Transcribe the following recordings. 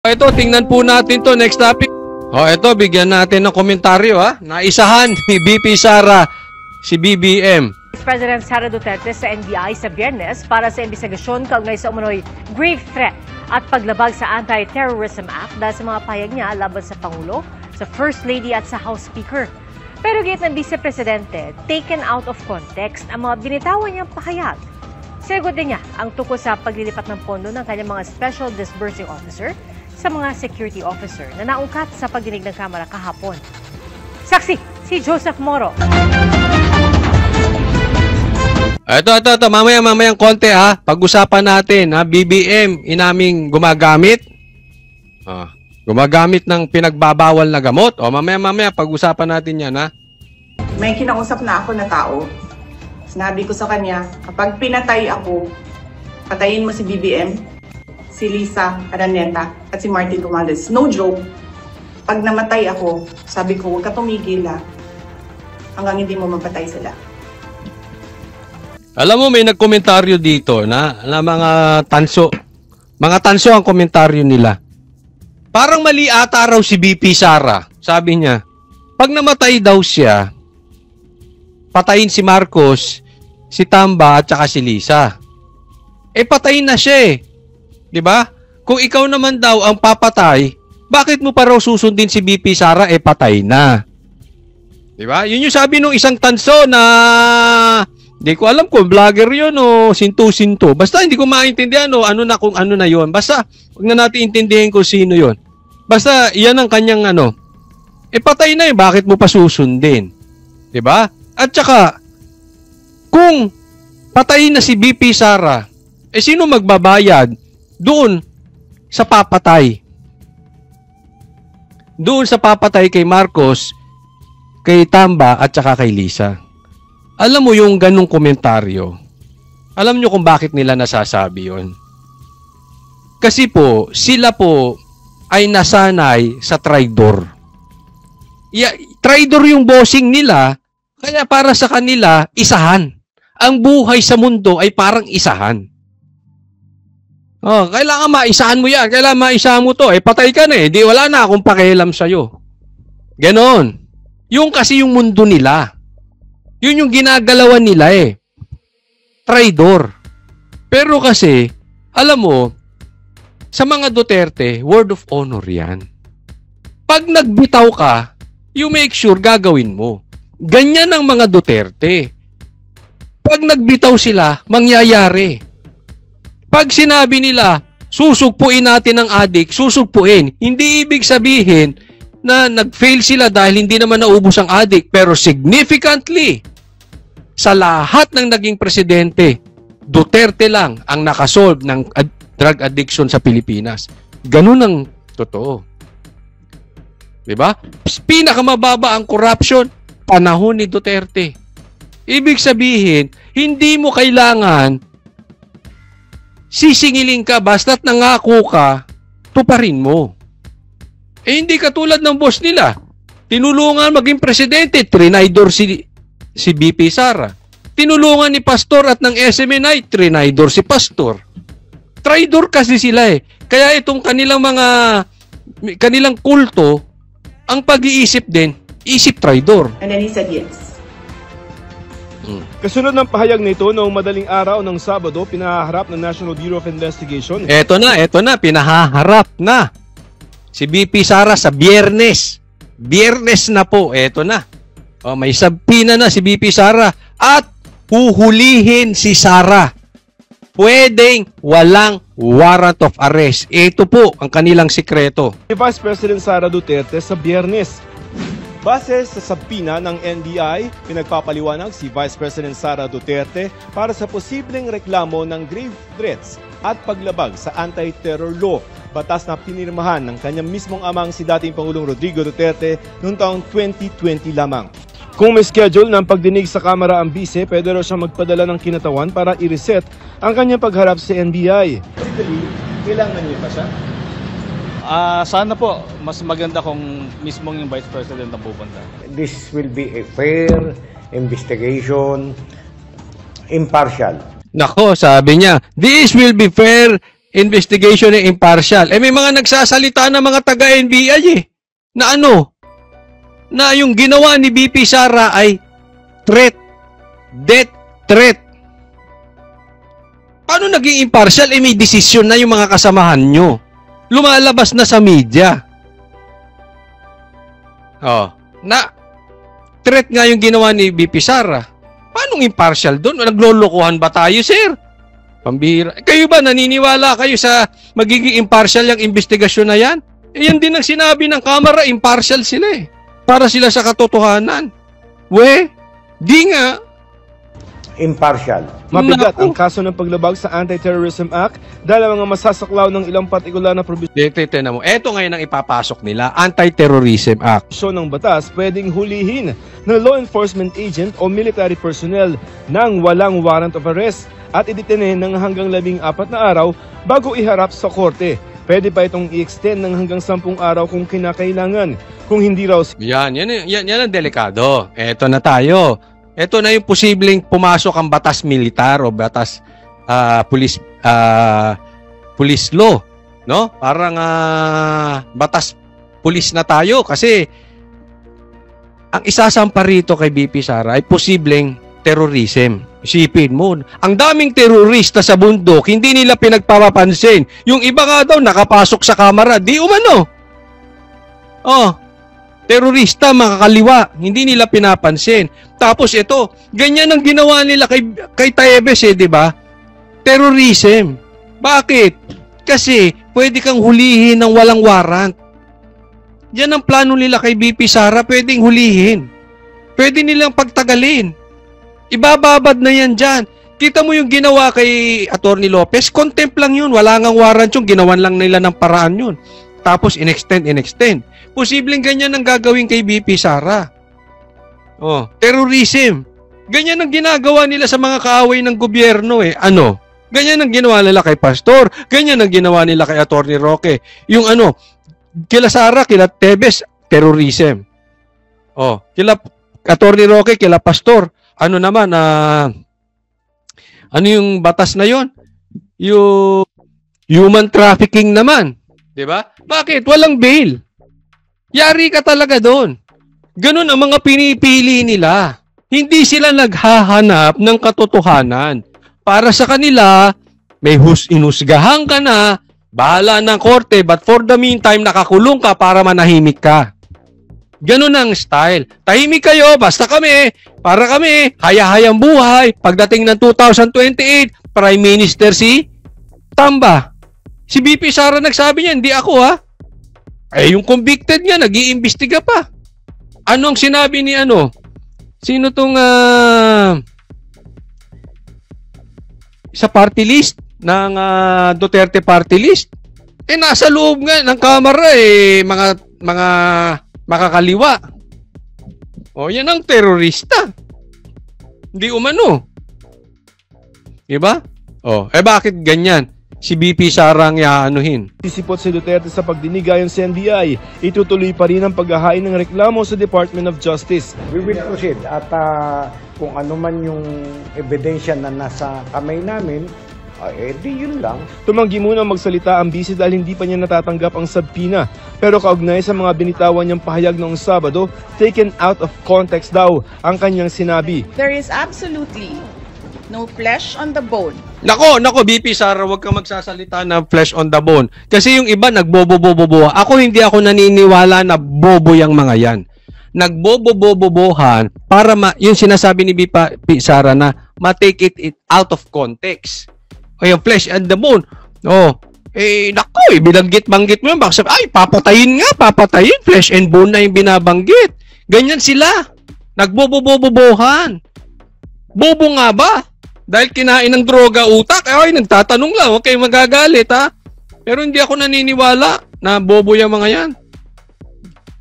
Ito, tingnan po natin to. Next topic. Ito, bigyan natin ng komentaryo ha. Naisahan ni BP Sara si BBM. Vice President Sara Duterte sa NBI sa Biyernes para sa investigasyon kaugnay sa umunoy grave threat at paglabag sa Anti-Terrorism Act dahil sa mga pahayag niya laban sa Pangulo, sa First Lady at sa House Speaker. Pero gate ng Vice Presidente, taken out of context ang mga binitawan niyang pahayag. Sinagot din niya ang tukol sa paglilipat ng pondo ng kanyang mga Special Disbursing Officer sa mga security officer na naungkat sa pagdinig ng Kamara kahapon. Saksi, si Joseph Moro. Ito. Mamayang konti ha. Pag-usapan natin ha. BBM, inaming gumagamit. Gumagamit ng pinagbabawal na gamot. Mamaya, pag-usapan natin yan ha. May kinausap na ako na tao. Sinabi ko sa kanya, kapag pinatay ako, patayin mo si BBM, si Lisa Araneta at si Martin Romualdez. No joke. Pag namatay ako, sabi ko, huwag ka tumigil hanggang hindi mo mapatay sila. Alam mo, may nagkomentaryo dito na mga tanso. Mga tanso ang komentaryo nila. Parang mali ata raw si BP Sara. Sabi niya, pag namatay daw siya, patayin si Marcos, si Tamba at saka si Lisa. Patayin na siya eh. 'Di ba? Kung ikaw naman daw ang papatay, bakit mo pa raw susundin si BP Sara patay na? 'Di ba? Yun yung sabi nung isang tanso na hindi ko alam kung vlogger 'yun o sinto-sinto. Basta hindi ko maintindihan kung ano na 'yon. Basta wag na natin intindihin kung sino 'yon. Basta 'yan ang kanyang patay na bakit mo pa susundin? 'Di ba? At saka kung patayin na si BP Sara, sino magbabayad doon sa papatay? Doon sa papatay kay Marcos, kay Tamba at saka kay Lisa. Alam mo yung ganung komentaryo? Alam nyo kung bakit nila nasasabi yon? Kasi po, sila po ay nasanay sa traidor. Traidor yung bossing nila, kaya para sa kanila, isahan. Ang buhay sa mundo ay parang isahan. Kailangan maisahan mo yan. Kailangan maisahan mo to. Patay ka na di wala na akong pakialam sa'yo. Ganon. Yung kasi yung mundo nila. Yun yung ginagalawan nila Traidor. Pero kasi, alam mo, sa mga Duterte, word of honor yan. Pag nagbitaw ka, you make sure gagawin mo. Ganyan ang mga Duterte. Pag nagbitaw sila, mangyayari. Pag sinabi nila, susugpuin natin ang adik, susugpuin. Hindi ibig sabihin na nag-fail sila dahil hindi naman naubos ang adik. Pero significantly, sa lahat ng naging presidente, Duterte lang ang nakasolve ng drug addiction sa Pilipinas. Ganun ang totoo. Diba? Pinakamababa ang corruption, panahon ni Duterte. Ibig sabihin, hindi mo kailangan sisingilin ka basta't nangako ka, tuparin mo. Hindi katulad ng boss nila. Tinulungan maging presidente, trinaydor si BP Sara. Tinulungan ni Pastor at ng SMNI, trinaydor si Pastor. Traidor kasi sila Kaya itong kanilang kulto, ang pag-iisip din, isip traidor. And then he said yes. Kasunod ng pahayag nito noong madaling araw ng Sabado, pinaharap ng National Bureau of Investigation. Eto na, pinahaharap na si BP Sara sa Biyernes. Biyernes na po, eto na. May sabpina na si BP Sara at huhulihin si Sara. Pwedeng walang warrant of arrest. Ito po ang kanilang sikreto. Si Vice President Sara Duterte sa Biyernes. Base sa sabpina ng NBI, pinagpapaliwanag si Vice President Sara Duterte para sa posibleng reklamo ng grave threats at paglabag sa anti-terror law, batas na pinirmahan ng kanyang mismong amang si dating Pangulong Rodrigo Duterte noong taong 2020 lamang. Kung may schedule ng pagdinig sa Kamara ang bise, pwede raw siyang magpadala ng kinatawan para i-reset ang kanyang pagharap sa NBI. Kailangan niyo pa siya? Sana po, mas maganda kung mismong yung Vice President ang pupunta. This will be a fair investigation, impartial. Nako, sabi niya, this will be fair, investigation ay impartial. May mga nagsasalita na mga taga-NBI na na yung ginawa ni BP Sara ay threat, death threat. Paano naging impartial? May desisyon na yung mga kasamahan nyo. Lumalabas na sa media. Na threat nga yung ginawa ni BP Sara. Paano impartial doon? Naglolokohan ba tayo, sir? Pambihira. Kayo ba naniniwala kayo sa magiging impartial yung investigasyon na yan? Yan din ang sinabi ng Kamara, impartial sila para sila sa katotohanan. Di nga. Impartial. Mabigat ang kaso ng paglabag sa Anti-Terrorism Act dahil ang mga masasaklaw ng ilang partikular na Tignan mo. Eto ngayon ang ipapasok nila, Anti-Terrorism Act. ng batas pwedeng hulihin ng law enforcement agent o military personnel nang walang warrant of arrest at idetinin ng hanggang 14 na araw bago iharap sa korte. Pwede pa itong i-extend ng hanggang 10 araw kung kinakailangan. Kung hindi raw Yan ang delikado. Eto na tayo. Ito na yung posibleng pumasok ang batas militar o batas police law, no? Parang batas police na tayo kasi ang isasampa rito kay BP Sara ay posibleng terrorism. Isipin mo, ang daming terorista sa bundok, hindi nila pinagpapapansin. Yung iba nga daw nakapasok sa kamera, di umano. Terorista, makakaliwa, hindi nila pinapansin. Tapos ito, ganyan ang ginawa nila kay Taebes, di ba? Terrorism. Bakit? Kasi pwede kang hulihin ng walang warrant. Yan ang plano nila kay BP Sara, pwedeng hulihin. Pwede nilang pagtagalin. Ibababad na yan dyan. Kita mo yung ginawa kay Atty. Lopez, contempt lang yun. Wala ngang warrant yung ginawan lang nila ng paraan yun. Tapos in-extend. Posibleng ganyan ang gagawin kay BP Sara. Terrorism. Ganyan ang ginagawa nila sa mga kaaway ng gobyerno Ganyan ang ginawa nila kay Pastor. Ganyan ang ginawa nila kay Atty. Roque. Yung kila Sara, kila Tebes, terrorism. Kila Atty. Roque, kila Pastor. Ano yung batas na yon? Yung human trafficking naman. Diba? Bakit? Walang bail. Yari ka talaga doon. Ganun ang mga pinipili nila. Hindi sila naghahanap ng katotohanan. Para sa kanila, may inusgahan ka na, bahala ng korte, but for the meantime, nakakulong ka para manahimik ka. Ganun ang style. Tahimik kayo, basta kami, para kami, haya-hayang buhay. Pagdating ng 2028, Prime Minister si Tamba. Si BP Sara nagsabi niya, hindi ako yung convicted nga, nag-iimbestiga pa. Ano ang sinabi ni Sino tong sa party list ng Duterte party list? Nasa loob nga ng kamera mga makakaliwa. Yan ang terorista. Hindi umano. Diba? Bakit ganyan? Si BP Sara ang iaanuhin. Sisipot si Duterte sa pagdinig ayon sa NBI, itutuloy pa rin ang paghahain ng reklamo sa Department of Justice. We will proceed at kung ano man yung ebidensya na nasa kamay namin, di yun lang. Tumanggi muna magsalita ang busy dahil hindi pa niya natatanggap ang subpoena. Pero kaugnay sa mga binitawan niyang pahayag noong Sabado, taken out of context daw ang kanyang sinabi. There is absolutely no flesh on the bone. Nako, BP Sara, huwag kang magsasalita ng flesh on the bone. Kasi yung iba nagbobo-bobo. Ako hindi ako naniniwala na bobo yung mga yan. Nagbobo-bobohan para yung sinasabi ni BP Sara na ma-take it out of context. Yung flesh and the bone. Nako, binanggit-banggit mo yun. Baka sabi, papatayin. Flesh and bone na yung binabanggit. Ganyan sila. Nagbobo-bobohan. Bobo nga ba? Dahil kinain ng droga utak, nagtatanong lang, huwag kayong magagalit Pero hindi ako naniniwala na bobo yung mga yan.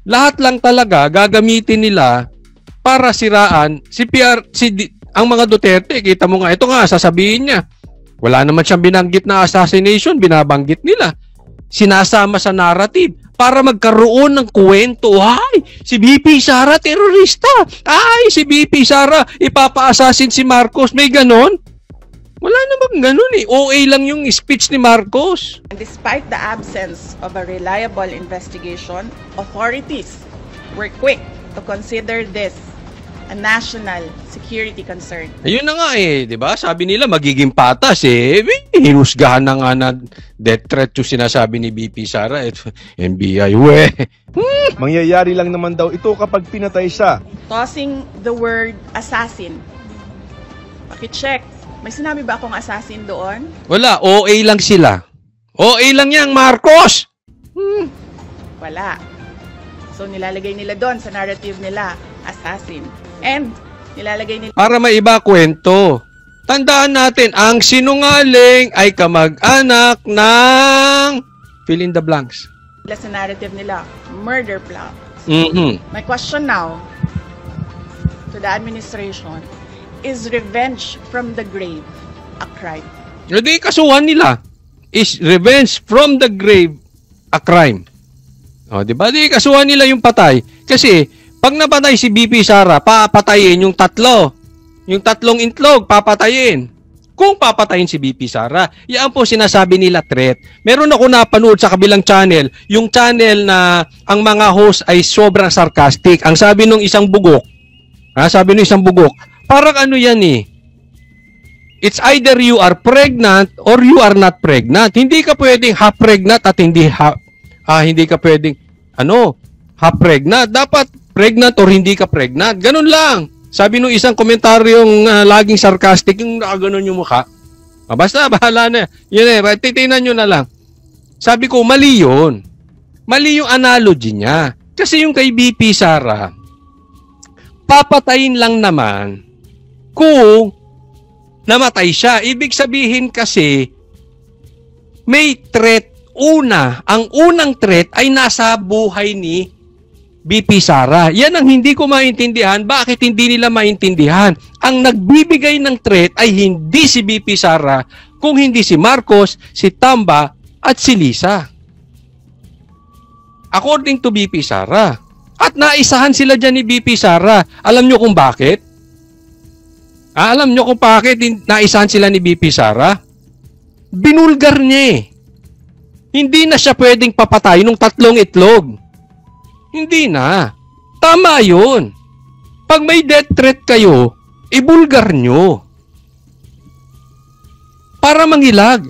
Lahat lang talaga gagamitin nila para siraan ang mga Duterte. Kita mo nga, ito nga, sasabihin niya. Wala naman siyang binanggit na assassination, binabanggit nila. Sinasama sa narrative para magkaroon ng kwento. Si BP Sara terorista. Si BP Sara ipapa-assassin si Marcos. May ganon? Wala namang ganun eh. OA lang yung speech ni Marcos. And despite the absence of a reliable investigation, authorities were quick to consider this a national security concern. Ayun na nga eh, di ba? Sabi nila magiging patas eh. Hinusgahan na nga na death threat yung sinasabi ni BP Sara. NBI, we. Mangyayari lang naman daw ito kapag pinatay siya. Tossing the word assassin. Pakicheck. May sinabi ba akong assassin doon? Wala, OA lang sila. OA lang yang Marcos! Wala. So nilalagay nila doon sa narrative nila, assassin. And nilalagay nila Para maiba kwento. Tandaan natin, ang sinungaling ay kamag-anak ng fill in the blanks. sa narrative nila, murder plot. My question now to the administration, is revenge from the grave a crime? Hindi, kasuhan nila. Is revenge from the grave a crime? O, di ba? Di kasuhan nila yung patay. Kasi, pag napatay si BP Sara, papatayin yung tatlo. Yung tatlong itlog, papatayin. Kung papatayin si BP Sara, yan po sinasabi nila threat. Meron ako napanood sa kabilang channel, yung channel na ang mga host ay sobrang sarcastic. Ang sabi nung isang bugok, parang ano yan eh, it's either you are pregnant or you are not pregnant. Hindi ka pwedeng half pregnant at hindi ka pwedeng half pregnant. Dapat pregnant or hindi ka pregnant. Ganun lang. Sabi nung isang komentaryong laging sarcastic, yung nakaganon yung mukha. Basta, bahala na. Yun eh, titignan nyo na lang. Sabi ko, mali yun. Mali yung analogy niya. Kasi yung kay BP Sara, papatayin lang naman kung namatay siya. Ibig sabihin kasi, may threat una. Ang unang threat ay nasa buhay ni BP Sara. Yan ang hindi ko maintindihan. Bakit hindi nila maintindihan? Ang nagbibigay ng threat ay hindi si BP Sara, kung hindi si Marcos, si Tamba, at si Lisa. According to BP Sara. At naisahan sila dyan ni BP Sara. Alam nyo kung bakit? Alam nyo kung bakit naisahan sila ni BP Sara? Binulgar niya eh. Hindi na siya pwedeng papatay nung tatlong itlog. Hindi na. Tama yun. Pag may death threat kayo, ibulgar nyo. Para mangilag.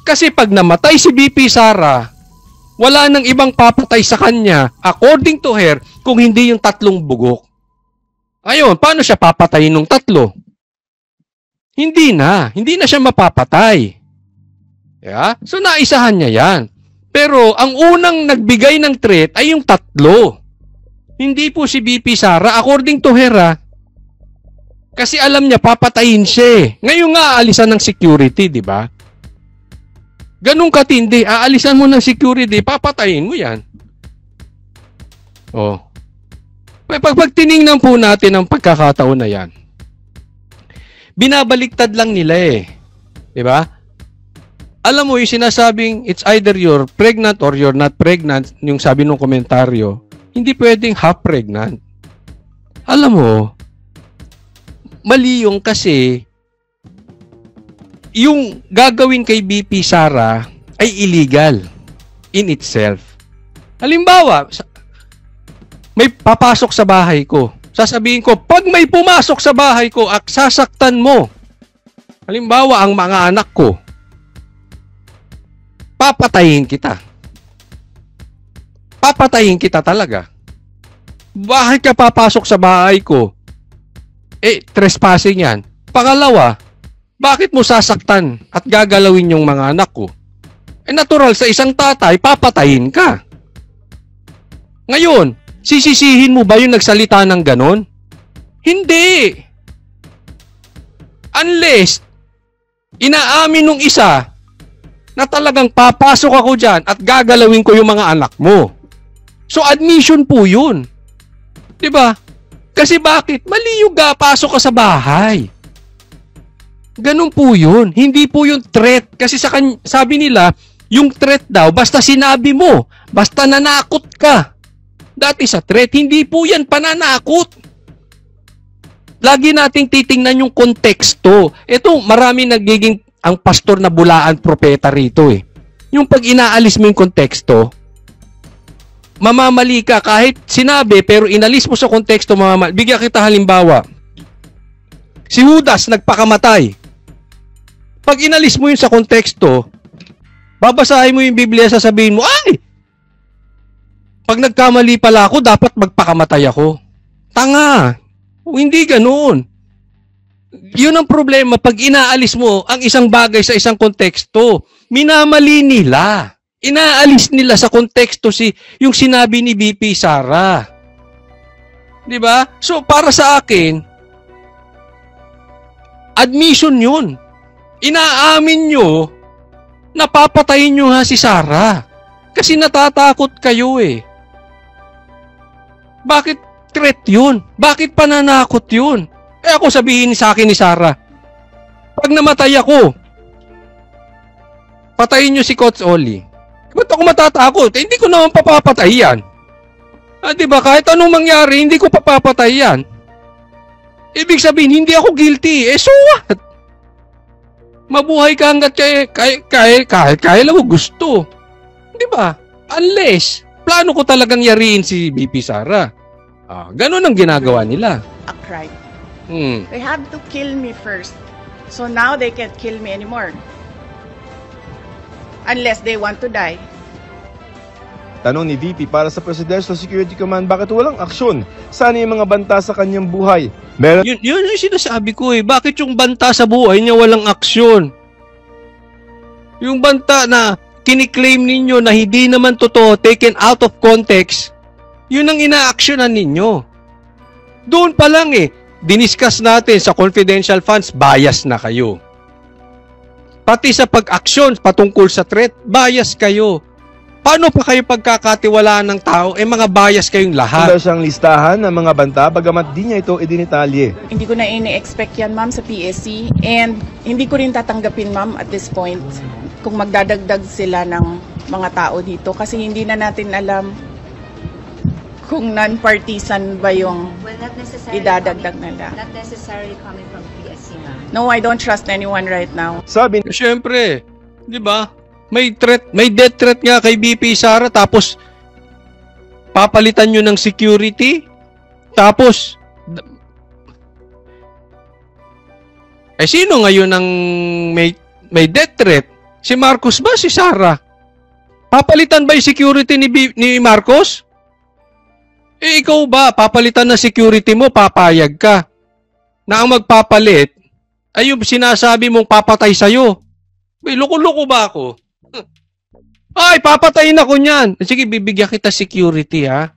Kasi pag namatay si BP Sara, wala nang ibang papatay sa kanya, according to her, kung hindi yung tatlong bugok. Ayun, paano siya papatayin ng tatlo? Hindi na. Hindi na siya mapapatay. Yeah? So, naisahan niya yan. Pero, ang unang nagbigay ng threat ay yung tatlo. Hindi po si BP Sara, according to her, kasi alam niya, papatayin siya. Ngayon nga, aalisan ng security, di ba? Ganun katindi, aalisan mo ng security, papatayin mo yan. Oh. Pag tiningnan po natin ang pagkakataon na yan, binabaliktad lang nila eh. Di ba? Alam mo, yung sinasabing it's either you're pregnant or you're not pregnant, yung sabi ng komentaryo, hindi pwedeng half pregnant. Alam mo, mali yung kasi yung gagawin kay BP Sara ay illegal in itself. Halimbawa, may papasok sa bahay ko. Sasabihin ko, pag may pumasok sa bahay ko at sasaktan mo, halimbawa ang mga anak ko, papatayin kita. Papatayin kita talaga. Bakit ka papasok sa bahay ko? Trespassing yan. Pangalawa, bakit mo sasaktan at gagalawin yung mga anak ko? Natural, sa isang tatay, papatayin ka. Ngayon, sisisihin mo ba yung nagsalita ng ganon? Hindi. Unless, inaamin nung isa na talagang papasok ako dyan at gagalawin ko yung mga anak mo. So, admission po yun. Diba? Kasi bakit? Mali yung pasok ka sa bahay. Ganun po yun. Hindi po yung threat. Kasi sabi nila, yung threat daw, basta sinabi mo, basta nanakot ka. That is a threat. Hindi po yan pananakot. lagi nating titingnan yung konteksto. Ito, marami nagiging ang pastor na bulaan propeta rito eh. Yung pag inaalis mo yung konteksto, mamamali ka kahit sinabi pero inalis mo sa konteksto, mamamali. Bigyan kita halimbawa. Si Judas nagpakamatay. Pag inalis mo yun sa konteksto, babasahin mo yung Biblia, sasabihin mo, ay! Pag nagkamali pala ako, dapat magpakamatay ako. Tanga! Hindi ganoon. Yun ang problema pag inaalis mo ang isang bagay sa isang konteksto. Minamali nila. Inaalis nila sa konteksto yung sinabi ni BP Sara. 'Di ba? So para sa akin, admission 'yun. Inaamin nyo na papatayin nyo ha si Sara. Kasi natatakot kayo eh. Bakit threat yun? Bakit pananakot yun? Eh ako sabihin sa akin ni Sara, pag namatay ako, patayin nyo si Coach Oli. Ba't ako matatakot? Eh, hindi ko naman papapatay yan. Diba? Kahit anong mangyari, hindi ko papapatay yan. Ibig sabihin, hindi ako guilty. Eh, so what? Mabuhay ka hanggat kaya lang mo gusto. Diba? Unless, plano ko talagang yariin si BP Sara. Ganun ang ginagawa nila. A crime. They have to kill me first. So now they can't kill me anymore. Unless they want to die. Tanong ni VP para sa Presidential Security Command, bakit walang aksyon? Sana yung mga banta sa kanyang buhay? Meron... Yun yung sinasabi ko eh. Bakit yung banta sa buhay niya walang aksyon? Yung banta na kiniklaim ninyo na hindi naman totoo, taken out of context, yun ang ina-actionan ninyo. Doon pa lang eh, diniscuss natin sa confidential funds, bias na kayo. Pati sa pag-aksyon patungkol sa threat, bias kayo. Paano pa kayo pagkakatiwalaan ng tao? Eh mga bias kayong lahat. Wala siyang listahan ng mga banta, bagamat di niya ito idinitalye. Hindi ko na ini-expect yan, ma'am, sa PSC. And hindi ko rin tatanggapin, ma'am, at this point, kung magdadagdag sila ng mga tao dito. Kasi hindi na natin alam kung non-partisan ba yung idadagdag nila. Not necessarily coming from PSC, ma'am. No, I don't trust anyone right now. Sabi Siyempre, di ba? May death threat nga kay BP Sara, tapos papalitan nyo ng security, tapos sino ngayon ang may death threat? Si Marcos ba? Si Sara? Papalitan ba yung security ni Marcos? Eh ikaw ba? Papalitan ng security mo, papayag ka na ang magpapalit ay yung sinasabi mong papatay sa'yo. May loko-loko ba ako? Ay, papatayin ako niyan. Sige, bibigyan kita security, ha?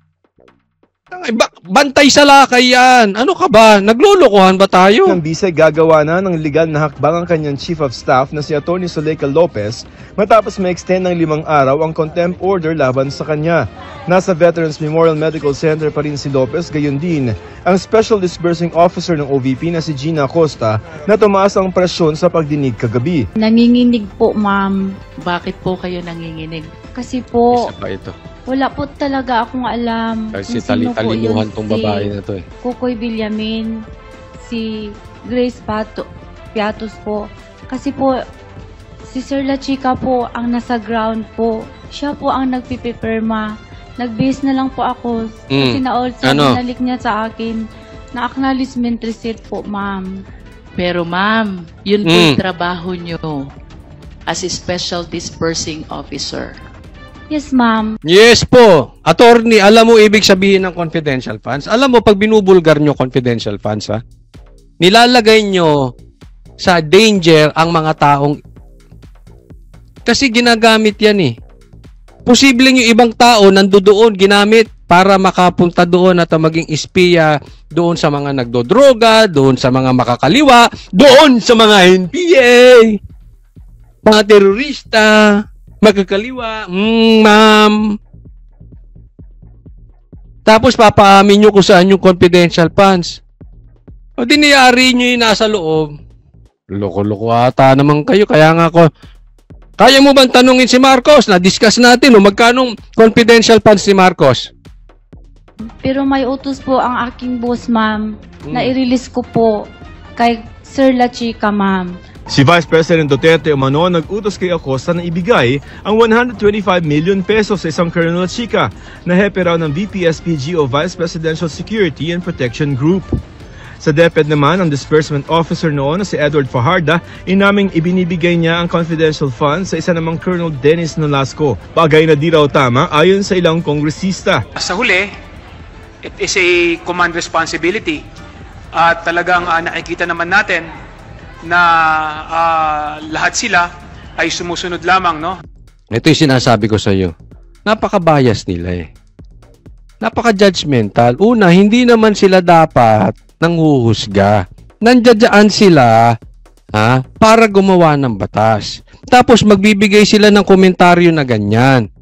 Bantay sa lakay yan. Ano ka ba? Naglulukuhan ba tayo? ng Bisay gagawa na ng legal na hakbang ang kanyang Chief of Staff na si Atty. Zuleika Lopez matapos ma-extend ng 5 araw ang contempt order laban sa kanya. Nasa Veterans Memorial Medical Center pa rin si Lopez, gayon din ang Special Disbursing Officer ng OVP na si Gina Acosta na tumaas ang presyon sa pagdinig kagabi. Nanginginig po, ma'am. Bakit po kayo nanginginig? Kasi po, Isa pa ito. wala po talaga akong alam Kasi kung sino po talinuhan yun, tong si babae na to eh. Kukoy Villamin, si Grace Piatos po. Kasi po, si Sir La Chica po ang nasa ground po. Siya po ang nagpipipirma. Nag-base na lang po ako. Kasi binalik niya sa akin na acknowledgement receipt po, ma'am. Pero ma'am, yun po yung trabaho nyo as a Special Disbursing Officer. Yes, ma'am. Yes po. Attorney, alam mo ibig sabihin ng confidential funds? Alam mo, pag binubulgar nyo confidential funds, ha? Nilalagay nyo sa danger ang mga taong... Kasi ginagamit yan eh. Posibleng yung ibang tao nandoon ginamit para makapunta doon at maging espiya doon sa mga nagdodroga, doon sa mga makakaliwa, doon sa mga NPA, mga terorista, magkakaliwa, ma'am. Tapos papaamin nyo kung saan yung confidential funds. O diniyari nyo yung nasa loob. Loko-loko ata naman kayo. Kaya nga ako, kaya mo bang tanungin si Marcos? Na-discuss natin, magkanong confidential funds ni Marcos? Pero may utos po ang aking boss, ma'am, na i-release ko po kay Sir La Chica, ma'am. Si Vice President Duterte umano nag-utos kay Acosta na ibigay ang 125 million pesos sa isang Colonel Chica na hepe raw ng VP-SPG o Vice Presidential Security and Protection Group. Sa DepEd naman, ang disbursement officer noon na si Edward Fajarda, inaming ibinibigay niya ang confidential funds sa isa namang Colonel Dennis Nolasco. Bagay na di raw tama ayon sa ilang kongresista. Sa huli, it is a command responsibility at talagang nakikita naman natin na lahat sila ay sumusunod lamang, no? Ito yung sinasabi ko sa iyo. Napaka-bias nila eh. Napaka-judgmental. Una, hindi naman sila dapat nanghuhusga. Nandiyan sila para gumawa ng batas. Tapos magbibigay sila ng komentaryo na ganyan.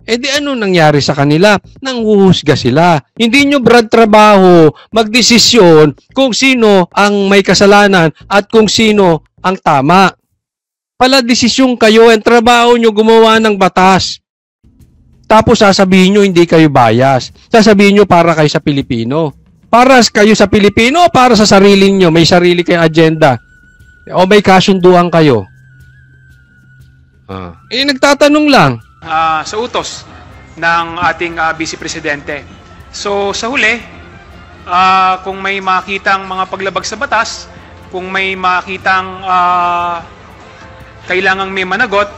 Eh di ano nangyari sa kanila? Nanghuhusga sila. Hindi nyo brad trabaho magdesisyon kung sino ang may kasalanan at kung sino ang tama. Pala desisyon kayo, ang trabaho nyo gumawa ng batas. Tapos sasabihin nyo hindi kayo bias. Sasabihin nyo para kayo sa Pilipino. Para kayo sa Pilipino o para sa sarili nyo? May sarili kayong agenda. O may kasunduan kayo? Nagtatanong lang. Sa utos ng ating Vice Presidente. So sa huli, kung may makitang mga paglabag sa batas, kung may makitang kailangang may managot,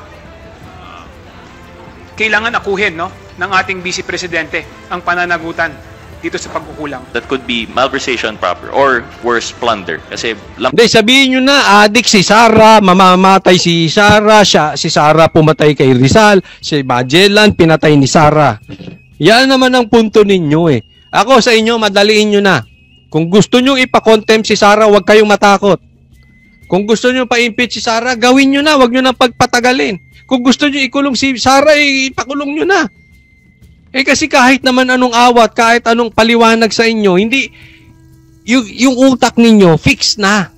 kailangan akuhin, no, ng ating Vice Presidente ang pananagutan dito sa pagkukulang. That could be malversation proper or worse, plunder. Kasi hindi, sabihin nyo na, adik si Sara, mamamatay si Sara, si Sara pumatay kay Rizal, si Magellan pinatay ni Sara. Yan naman ang punto ninyo eh. Ako sa inyo, madaliin nyo na. Kung gusto nyo ipa-contempt si Sara, huwag kayong matakot. Kung gusto nyo pa-impeach si Sara, gawin nyo na, huwag nyo na pagpatagalin. Kung gusto nyo ikulong si Sara, ipakulong nyo na. Eh kasi kahit naman anong awat, kahit anong paliwanag sa inyo, hindi, yung utak ninyo, fix na.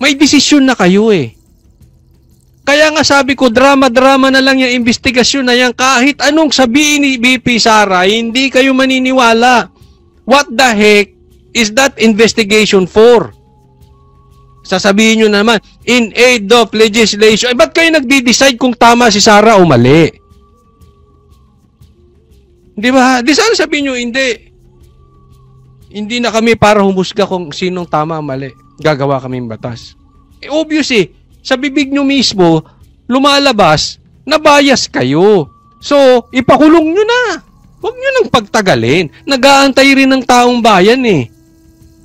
May desisyon na kayo eh. Kaya nga sabi ko, drama-drama na lang yung investigasyon na yan. Kahit anong sabihin ni BP Sara, hindi kayo maniniwala. What the heck is that investigation for? Sasabihin nyo naman, in aid of legislation. Eh, ba't kayo nagdi-decide kung tama si Sara o mali? Di ba? Di sana sabihin nyo, hindi. Hindi na kami para humusga kung sinong tama o mali. Gagawa kaming batas. Eh, obvious eh. Sa bibig nyo mismo, lumalabas na bias kayo. So, ipakulong nyo na. Huwag nyo nang pagtagalin. Nag-aantay rin ng taong bayan eh.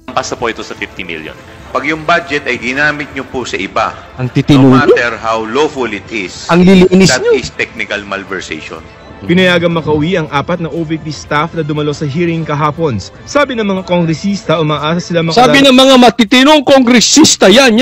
Basta po ito sa 50 million. Pag yung budget ay ginamit nyo po sa iba, ang titino, no matter how lawful it is, ang lilinis that nyo. is technical malversation. Pinayagang makauwi ang 4 na OVP staff na dumalo sa hearing kahapon. Sabi ng mga kongresista, umaasa sila Sabi ng mga matitinong kongresista, yan.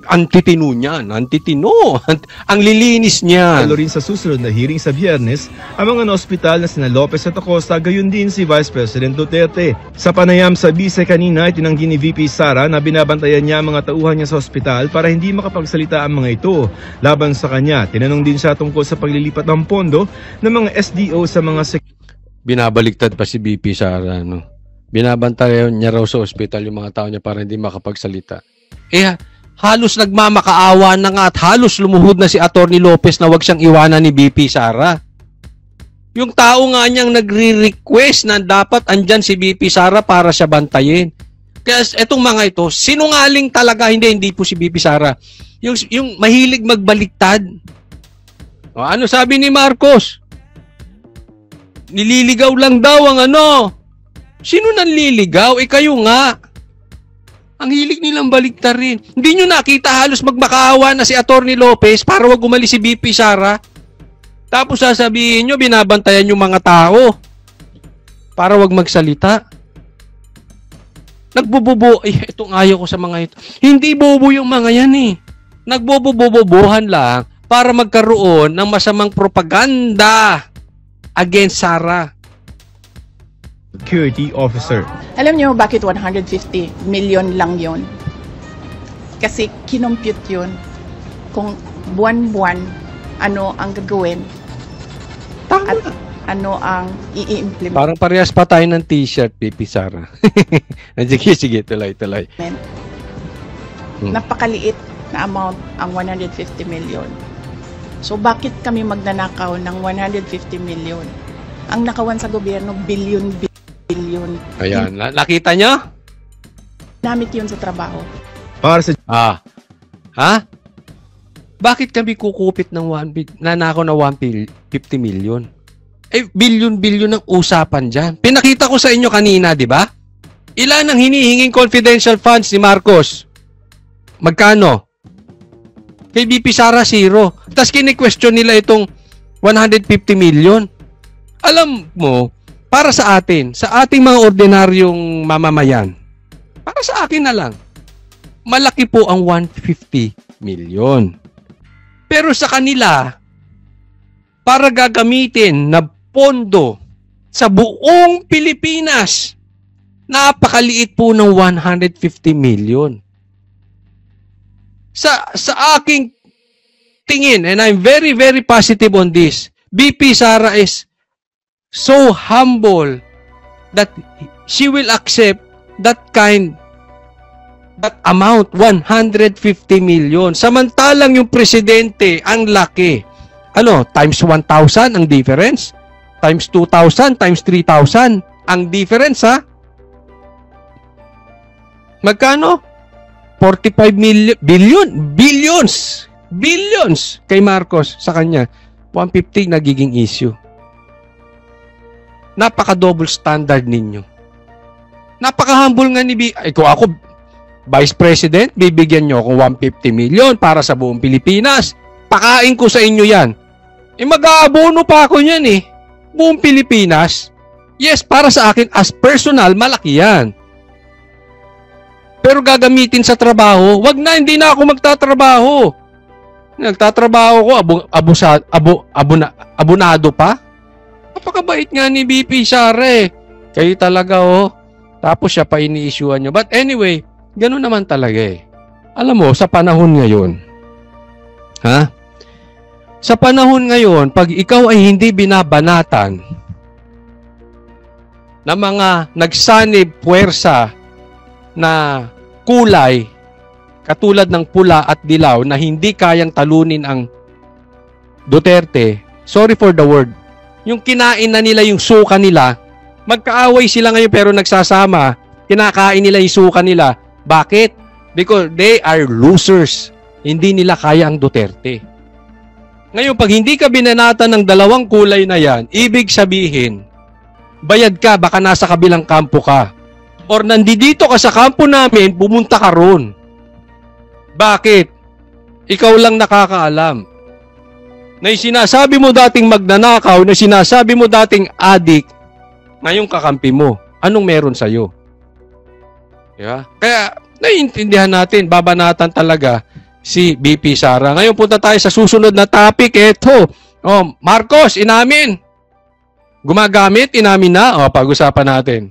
Ang titino niyan, ang titino. Ang lilinis niyan. Lalo rin sa susunod na hearing sa Biyernes, ang mga na-ospital na sina Lopez at Acosta, gayon din si Vice President Duterte. Sa panayam sa bise kanina, tinanggi ni VP Sara na binabantayan niya ang mga tauhan niya sa ospital para hindi makapagsalita ang mga ito. Laban sa kanya, tinanong din siya tungkol sa paglilipat ng pondo ng mga SDO sa mga binabaliktad pa si BP Sara, no? Binabantayan niya raw sa ospital yung mga tao niya para hindi makapagsalita. Eh, halos nagmamakaawa na nga at halos lumuhod na si Atty. Lopez na wag siyang iwanan ni BP Sara. Yung tao nga niyang nagre-request na dapat andyan si BP Sara para siya bantayin. Kaya etong mga ito, sinungaling talaga, hindi po si BP Sara. Yung mahilig magbaliktad. O, ano sabi ni Marcos? Nililigaw lang daw ang ano. Sino nanliligaw? Eh kayo nga. Ang hilig nilang baliktarin. Hindi nyo nakita halos magmakaawa na si Atty. Lopez para wag umalis si BP Sara. Tapos sasabihin nyo, binabantayan yung mga tao para wag magsalita. Nagbobobo. Itong ayaw ko sa mga ito. Hindi bobo yung mga yan eh. Nagbobobobohan lang para magkaroon ng masamang propaganda against Sara. Security officer. Alam niyo bakit 150 million lang yon? Kasi kinompute yun kung buwan-buwan ano ang gagawin. Tama. ano ang i-implement. Parang parehas pa tayo ng t-shirt, Pipi Sara. Sige, tuloy. Napakaliit na amount ang 150 million. So bakit kami magnanakaw ng 150 million? Ang nakawan sa gobyerno, billion. Ayan, nakita nyo? Namit yun sa trabaho. Para sa Bakit kami kukupit ng nanakaw na 150 million? Billion ang usapan dyan. Pinakita ko sa inyo kanina, di ba? Ilan ang hinihinging confidential funds ni Marcos? Magkano? Kay BP Sara, 0. Tapos kini-question nila itong 150 million. Alam mo, para sa atin, sa ating mga ordinaryong mamamayan, para sa akin na lang, malaki po ang 150 million. Pero sa kanila, para gagamitin na pondo sa buong Pilipinas, napakaliit po ng 150 million. Sa aking tingin, and I'm very, very positive on this, BP Sara is so humble that she will accept that amount, 150 million. Samantalang yung presidente, ang laki. Times 1,000 ang difference? Times 2,000, times 3,000 ang difference, ha? Magkano? 45 billions kay Marcos sa kanya. 150 nagiging issue. Napaka-double standard ninyo. Napaka-humble nga ni kung ako Vice President, bibigyan nyo ako 150 million para sa buong Pilipinas. Pakain ko sa inyo yan. Mag-aabono pa ako yan eh. Buong Pilipinas. Yes, para sa akin as personal, malaki yan. Pero gagamitin sa trabaho, wag na, hindi na ako magtatrabaho. Nagtatrabaho ko, abonado pa. Napakabait nga ni BP Sara. Kayo talaga, Tapos siya pa ini-issuean nyo. But anyway, gano'n naman talaga eh. Alam mo, sa panahon ngayon, sa panahon ngayon, pag ikaw ay hindi binabanatan ng mga nagsanib puwersa na kulay, katulad ng pula at dilaw na hindi kayang talunin ang Duterte, sorry for the word, yung kinain na nila yung suka nila, magkaaway sila ngayon pero nagsasama, kinakain nila yung suka nila. Bakit? Because they are losers. Hindi nila kaya ang Duterte. Ngayon, pag hindi ka binanatan ng dalawang kulay na yan, ibig sabihin, bayad ka, baka nasa kabilang kampo ka. Or nandito ka sa kampo namin, pumunta ka ron. Bakit? Ikaw lang nakakaalam. Na yung sinasabi mo dating magnanakaw, na sinasabi mo dating adik, ngayong kakampi mo, anong meron sa'yo? Yeah? Kaya, naiintindihan natin, babanatan talaga si BP Sara. Ngayon punta tayo sa susunod na topic. Ito, Marcos, inamin. Gumagamit, inamin na. Pag-usapan natin.